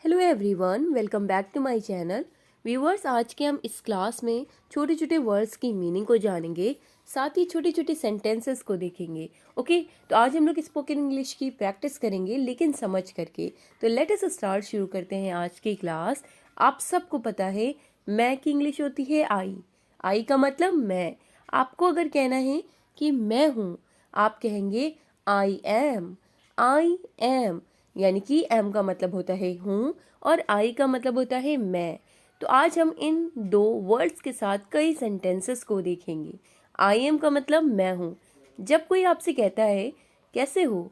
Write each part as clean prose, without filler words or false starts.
Hello everyone, welcome back to my channel. Viewers, आज के हम इस क्लास में छोटे छोटे वर्ड्स की मीनिंग को जानेंगे, साथ ही छोटे छोटे सेंटेंसेस को देखेंगे। ओके, तो आज हम लोग स्पोकन इंग्लिश की प्रैक्टिस करेंगे, लेकिन समझ करके। तो लेट अस स्टार्ट, शुरू करते हैं आज की क्लास। आप सबको पता है मैं की इंग्लिश होती है आई। आई का मतलब मैं। आपको अगर कहना है कि मैं हूँ, आप कहेंगे आई एम। आई एम यानी कि एम का मतलब होता है हूँ और आई का मतलब होता है मैं। तो आज हम इन दो वर्ड्स के साथ कई सेंटेंसेस को देखेंगे। आई एम का मतलब मैं हूँ। जब कोई आपसे कहता है कैसे हो,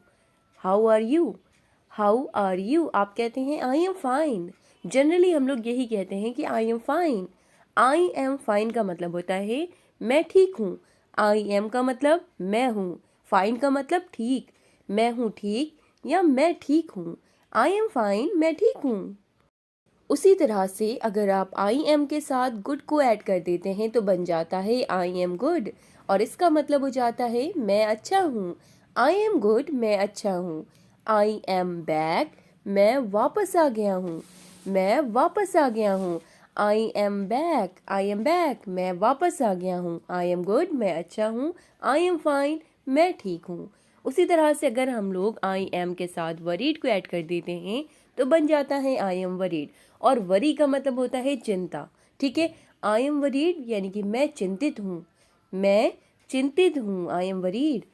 how are you, how are you, आप कहते हैं आई एम फाइन। जनरली हम लोग यही कहते हैं कि I am fine. I am fine का मतलब होता है मैं ठीक हूँ। आई एम का मतलब मैं हूँ, फाइन का मतलब ठीक। मैं हूँ ठीक या मैं ठीक हूँ। आई एम फाइन, मैं ठीक हूँ। उसी तरह से अगर आप आई एम के साथ गुड को ऐड कर देते हैं तो बन जाता है आई एम गुड, और इसका मतलब हो जाता है मैं अच्छा हूँ। आई एम गुड, मैं अच्छा हूँ। आई एम बैक, मैं वापस आ गया हूँ। मैं वापस आ गया हूँ। I am back, I am back, मैं वापस आ गया हूँ। आई एम गुड, मैं अच्छा हूँ। आई एम फाइन, मैं ठीक हूँ। उसी तरह से अगर हम लोग आई एम के साथ वरीड को ऐड कर देते हैं तो बन जाता है आई एम वरीड, और वरी का मतलब होता है चिंता। ठीक है, आई एम वरीड यानी कि मैं चिंतित हूँ। मैं चिंतित हूँ, I am worried.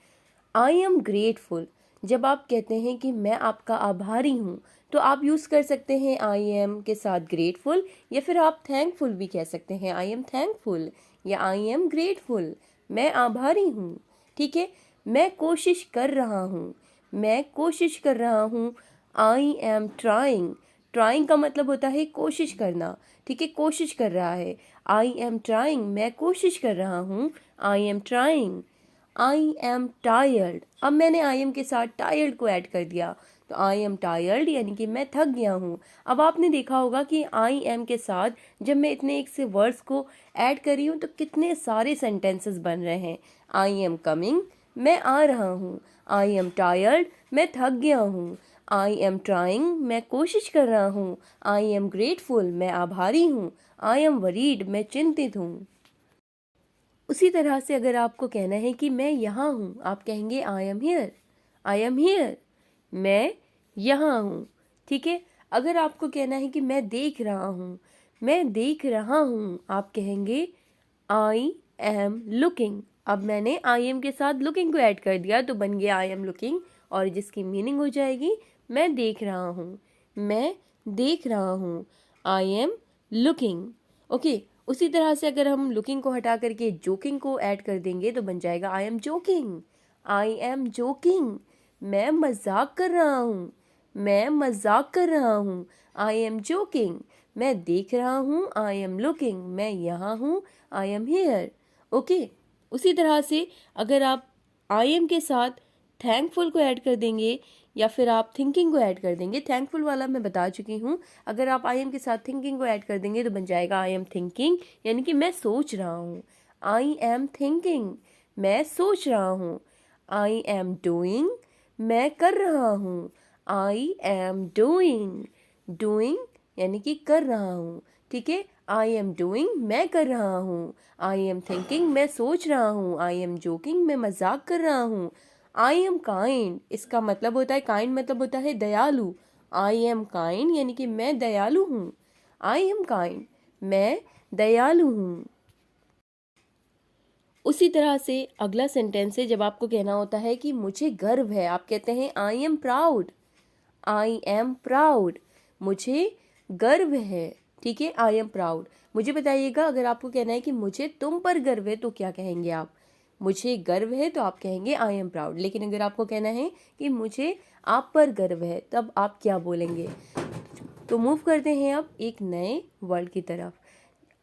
I am grateful, जब आप कहते हैं कि मैं आपका आभारी हूँ तो आप यूज़ कर सकते हैं आई एम के साथ ग्रेटफुल, या फिर आप थैंकफुल भी कह सकते हैं। आई एम थैंकफुल या आई एम ग्रेटफुल, मैं आभारी हूँ। ठीक है, मैं कोशिश कर रहा हूँ। मैं कोशिश कर रहा हूँ। I am trying. ट्राइंग का मतलब होता है कोशिश करना। ठीक है, कोशिश कर रहा है। आई एम ट्राइंग, मैं कोशिश कर रहा हूँ। I am trying. I am tired, अब मैंने आई एम के साथ टायर्ड को ऐड कर दिया तो आई एम टायर्ड यानी कि मैं थक गया हूँ। अब आपने देखा होगा कि आई एम के साथ जब मैं इतने एक से वर्ड्स को ऐड कर रही हूँ तो कितने सारे सेंटेंसेस बन रहे हैं। आई एम कमिंग, मैं आ रहा हूँ। आई एम टायर्ड, मैं थक गया हूँ। आई एम ट्राइंग, मैं कोशिश कर रहा हूँ। आई एम ग्रेटफुल, मैं आभारी हूँ। आई एम वरीड, मैं चिंतित हूँ। उसी तरह से अगर आपको कहना है कि मैं यहाँ हूँ, आप कहेंगे I am here. I am here, मैं यहाँ हूँ। ठीक है, अगर आपको कहना है कि मैं देख रहा हूँ, मैं देख रहा हूँ, आप कहेंगे आई एम लुकिंग। अब मैंने आई एम के साथ लुकिंग को ऐड कर दिया तो बन गया आई एम लुकिंग, और जिसकी मीनिंग हो जाएगी मैं देख रहा हूँ। मैं देख रहा हूँ, आई एम लुकिंग। ओके, उसी तरह से अगर हम लुकिंग को हटा करके जोकिंग को ऐड कर देंगे तो बन जाएगा I am joking. I am joking, मैं मजाक कर रहा हूँ। मैं मजाक कर रहा हूँ। आई एम जोकिंग, मैं देख रहा हूँ। आई एम लुकिंग, मैं यहाँ हूँ। I am here. ओके, उसी तरह से अगर आप आई एम के साथ थैंकफुल को ऐड कर देंगे या फिर आप थिंकिंग को ऐड कर देंगे, थैंकफुल वाला मैं बता चुकी हूँ। अगर आप आई एम के साथ थिंकिंग को ऐड कर देंगे तो बन जाएगा आई एम थिंकिंग, यानी कि मैं सोच रहा हूँ। आई एम थिंकिंग, मैं सोच रहा हूँ। आई एम डूइंग, मैं कर रहा हूँ। I am doing. डूइंग यानी कि कर रहा हूँ। ठीक है, आई एम डूइंग, मैं कर रहा हूँ। आई एम थिंकिंग, मैं सोच रहा हूँ। आई एम जोकिंग, मैं मजाक कर रहा हूँ। आई एम काइंड, इसका मतलब होता है, काइंड मतलब होता है दयालु। आई एम काइंड यानी कि मैं दयालु हूँ। आई एम काइंड, मैं दयालु हूँ। उसी तरह से अगला सेंटेंस है, जब आपको कहना होता है कि मुझे गर्व है, आप कहते हैं I am proud. I am proud, मुझे गर्व है। ठीक है, आई एम प्राउड। मुझे बताइएगा, अगर आपको कहना है कि मुझे तुम पर गर्व है तो क्या कहेंगे आप? मुझे गर्व है तो आप कहेंगे आई एम प्राउड, लेकिन अगर आपको कहना है कि मुझे आप पर गर्व है तब आप क्या बोलेंगे? तो मूव करते हैं अब एक नए वर्ड की तरफ।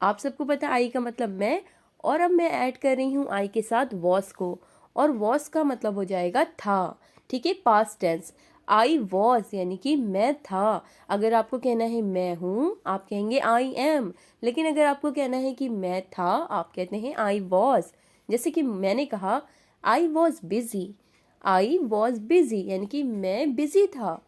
आप सबको पता है आई का मतलब मैं, और अब मैं ऐड कर रही हूँ आई के साथ वॉस को, और वॉस का मतलब हो जाएगा था। ठीक है, पास्ट टेंस। आई वॉज यानी कि मैं था। अगर आपको कहना है मैं हूँ, आप कहेंगे आई एम, लेकिन अगर आपको कहना है कि मैं था, आप कहते हैं आई वॉज। जैसे कि मैंने कहा I was busy. I was busy यानी कि मैं बिजी था।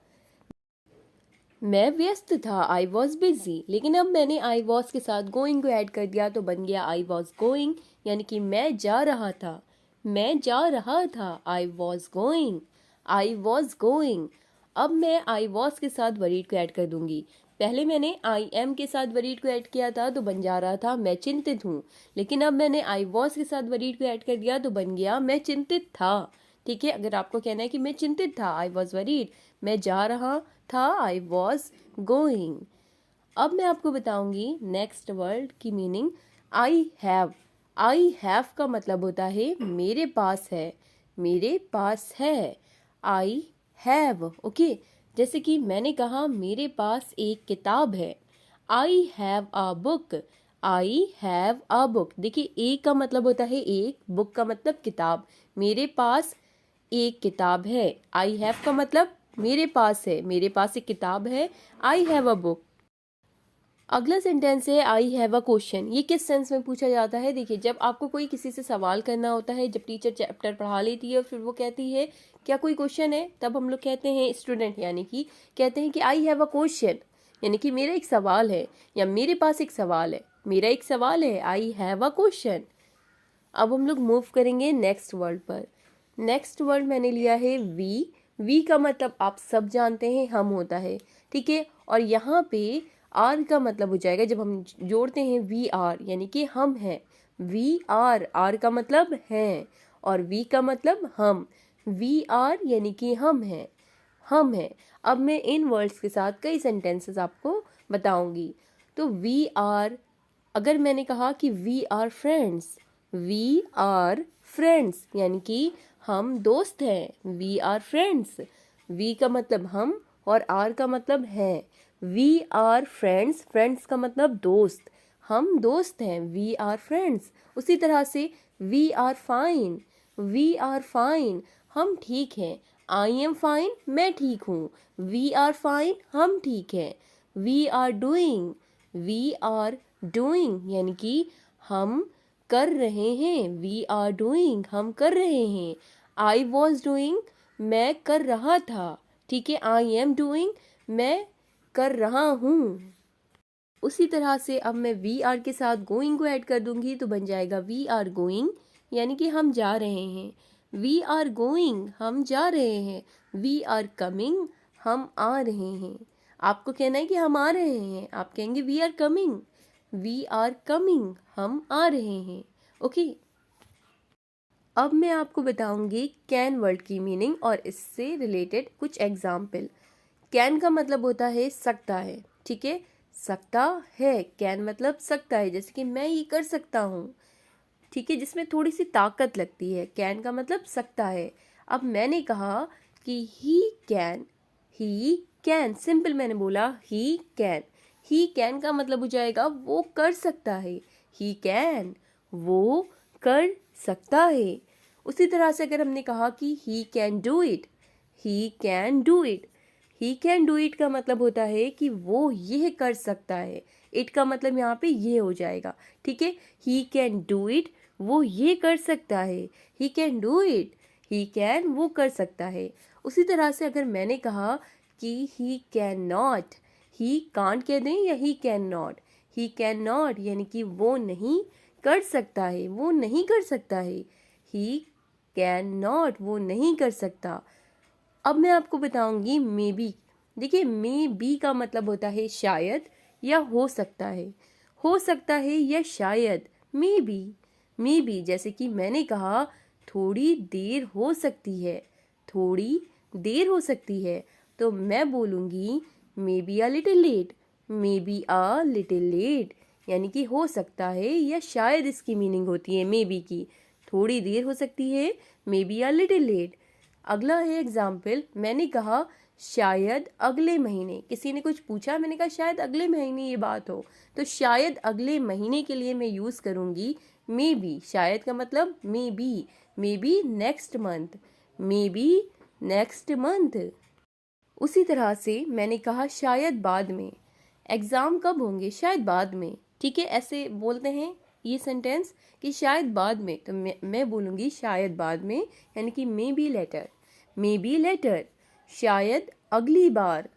मैं व्यस्त था, आई वॉज बिजी, लेकिन अब मैंने आई वॉज के साथ गोइंग को ऐड कर दिया तो बन गया आई वॉज गोइंग, यानी कि मैं जा रहा था, मैं जा रहा था, I was going, I was going. अब मैं आई वॉज के साथ वरीड को ऐड कर दूंगी। पहले मैंने आई एम के साथ वरीड को ऐड किया था तो बन जा रहा था मैं चिंतित हूँ, लेकिन अब मैंने आई वॉज के साथ वरीड को ऐड कर दिया तो बन गया मैं चिंतित था। ठीक है, अगर आपको कहना है कि मैं चिंतित था, आई वॉज वरीड, मैं जा रहा था, आई वॉज गोइंग। अब मैं आपको बताऊंगी नेक्स्ट वर्ड की meaning. I have, I have का मतलब होता है मेरे पास है, मेरे पास है, आई हैव। ओके, जैसे कि मैंने कहा मेरे पास एक किताब है, I have a book, I have a book. देखिए, एक का मतलब होता है एक, बुक का मतलब किताब, मेरे पास एक किताब है, आई हैव का मतलब मेरे पास है, मेरे पास एक किताब है, आई हैव अ बुक। अगला सेंटेंस है आई हैव अ क्वेश्चन। ये किस सेंस में पूछा जाता है? देखिए, जब आपको कोई किसी से सवाल करना होता है, जब टीचर चैप्टर पढ़ा लेती है और फिर वो कहती है क्या कोई क्वेश्चन है, तब हम लोग कहते हैं, स्टूडेंट यानी कि कहते हैं कि आई हैव अ क्वेश्चन, यानी कि मेरा एक सवाल है या मेरे पास एक सवाल है, मेरा एक सवाल है, आई हैव अ क्वेश्चन। अब हम लोग मूव करेंगे नेक्स्ट वर्ड पर। नेक्स्ट वर्ड मैंने लिया है वी। वी का मतलब आप सब जानते हैं हम होता है, ठीक है, और यहाँ पे आर का मतलब हो जाएगा जब हम जोड़ते हैं वी आर, यानी कि हम हैं, वी आर, आर का मतलब हैं और वी का मतलब हम, वी आर यानी कि हम हैं, हम हैं। अब मैं इन वर्ड्स के साथ कई सेंटेंसेस आपको बताऊंगी। तो वी आर, अगर मैंने कहा कि we are friends, we are friends यानी कि हम दोस्त हैं, वी आर फ्रेंड्स, वी का मतलब हम और आर का मतलब है, वी आर फ्रेंड्स, फ्रेंड्स का मतलब दोस्त, हम दोस्त हैं, वी आर फ्रेंड्स। उसी तरह से we are fine, we are fine, हम ठीक हैं, आई एम फाइन, मैं ठीक हूँ, वी आर फाइन, हम ठीक हैं, we are doing, we are doing यानी कि हम कर रहे हैं, वी आर डूइंग, हम कर रहे हैं, आई वॉज डूइंग, मैं कर रहा था, ठीक है, आई एम डूइंग, मैं कर रहा हूँ। उसी तरह से अब मैं वी आर के साथ गोइंग को ऐड कर दूंगी तो बन जाएगा वी आर गोइंग, यानी कि हम जा रहे हैं, वी आर गोइंग, हम जा रहे हैं, वी आर कमिंग, हम आ रहे हैं। आपको कहना है कि हम आ रहे हैं, आप कहेंगे we are coming, we are coming, हम आ रहे हैं। ओके, अब मैं आपको बताऊंगी कैन वर्ड की मीनिंग और इससे रिलेटेड कुछ एग्जाम्पल। कैन का मतलब होता है सकता है, ठीक है, सकता है, कैन मतलब सकता है, जैसे कि मैं ये कर सकता हूँ, ठीक है, जिसमें थोड़ी सी ताकत लगती है, कैन का मतलब सकता है। अब मैंने कहा कि ही कैन, सिंपल मैंने बोला ही कैन का मतलब हो जाएगा वो कर सकता है, ही कैन, वो कर सकता है। उसी तरह से अगर हमने कहा कि he can do it, he can do it, he can do it का मतलब होता है कि वो यह कर सकता है, इट का मतलब यहाँ पे ये हो जाएगा, ठीक है, ही कैन डू इट, वो ये कर सकता है, he can do it, he can, वो कर सकता है। उसी तरह से अगर मैंने कहा कि he can not, he can't कह दें या he can not, he can not यानी कि वो नहीं कर सकता है, वो नहीं कर सकता है, ही कैन नॉट, वो नहीं कर सकता। अब मैं आपको बताऊंगी मे बी। देखिए, मे बी का मतलब होता है शायद या हो सकता है, हो सकता है या शायद, मे बी जैसे कि मैंने कहा थोड़ी देर हो सकती है, थोड़ी देर हो सकती है, तो मैं बोलूँगी maybe a little late, maybe a little late यानी कि हो सकता है या शायद इसकी मीनिंग होती है मे बी की, थोड़ी देर हो सकती है, maybe a little late. अगला है एग्जाम्पल, मैंने कहा शायद अगले महीने, किसी ने कुछ पूछा, मैंने कहा शायद अगले महीने ये बात हो, तो शायद अगले महीने के लिए मैं यूज़ करूँगी मे बी, शायद का मतलब may be next month, may be next month. उसी तरह से मैंने कहा शायद बाद में, एग्ज़ाम कब होंगे, शायद बाद में, ठीक है, ऐसे बोलते हैं ये सेंटेंस कि शायद बाद में, तो मैं बोलूँगी शायद बाद में, यानी कि maybe later, maybe later. शायद अगली बार,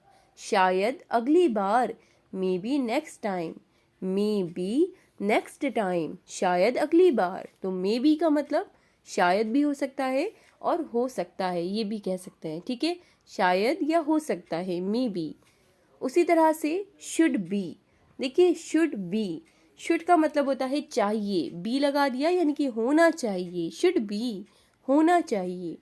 शायद अगली बार, maybe next time, maybe next time, शायद अगली बार। तो मे बी का मतलब शायद भी हो सकता है और हो सकता है ये भी कह सकते हैं, ठीक है, शायद या हो सकता है, मे बी। उसी तरह से शुड बी, देखिए शुड बी, शुड का मतलब होता है चाहिए, बी लगा दिया यानी कि होना चाहिए, शुड बी, होना चाहिए।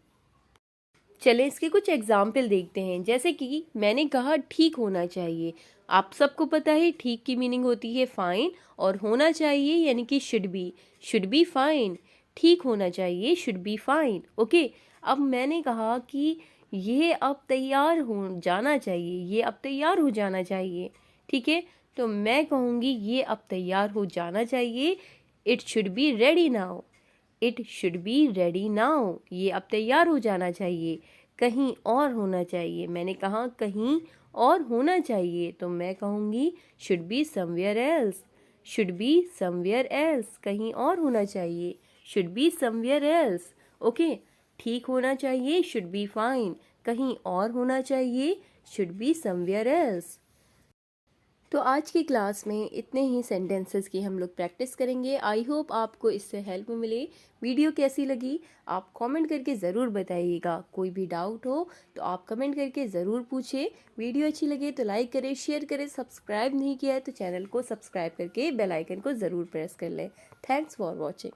चलें इसके कुछ एग्जाम्पल देखते हैं। जैसे कि मैंने कहा ठीक होना चाहिए, आप सबको पता है ठीक की मीनिंग होती है फाइन, और होना चाहिए यानी कि शुड बी फाइन, ठीक होना चाहिए, शुड बी फाइन, ओके। अब मैंने कहा कि ये अब तैयार हो जाना चाहिए, ये अब तैयार हो जाना चाहिए, ठीक है, तो मैं कहूँगी ये अब तैयार हो जाना चाहिए, it should be ready now, it should be ready now, ये अब तैयार हो जाना चाहिए। कहीं और होना चाहिए, मैंने कहा कहीं और होना चाहिए, तो मैं कहूँगी should be somewhere else, should be somewhere else, कहीं और होना चाहिए, should be somewhere else, okay. ठीक होना चाहिए, शुड बी फाइन, कहीं और होना चाहिए, शुड बी समवेयर एल्स। तो आज की क्लास में इतने ही सेंटेंसेस की हम लोग प्रैक्टिस करेंगे। आई होप आपको इससे हेल्प मिले। वीडियो कैसी लगी आप कमेंट करके ज़रूर बताइएगा। कोई भी डाउट हो तो आप कमेंट करके ज़रूर पूछें। वीडियो अच्छी लगे तो लाइक करें, शेयर करें, सब्सक्राइब नहीं किया है तो चैनल को सब्सक्राइब करके बेल आइकन को ज़रूर प्रेस कर लें। Thanks for watching.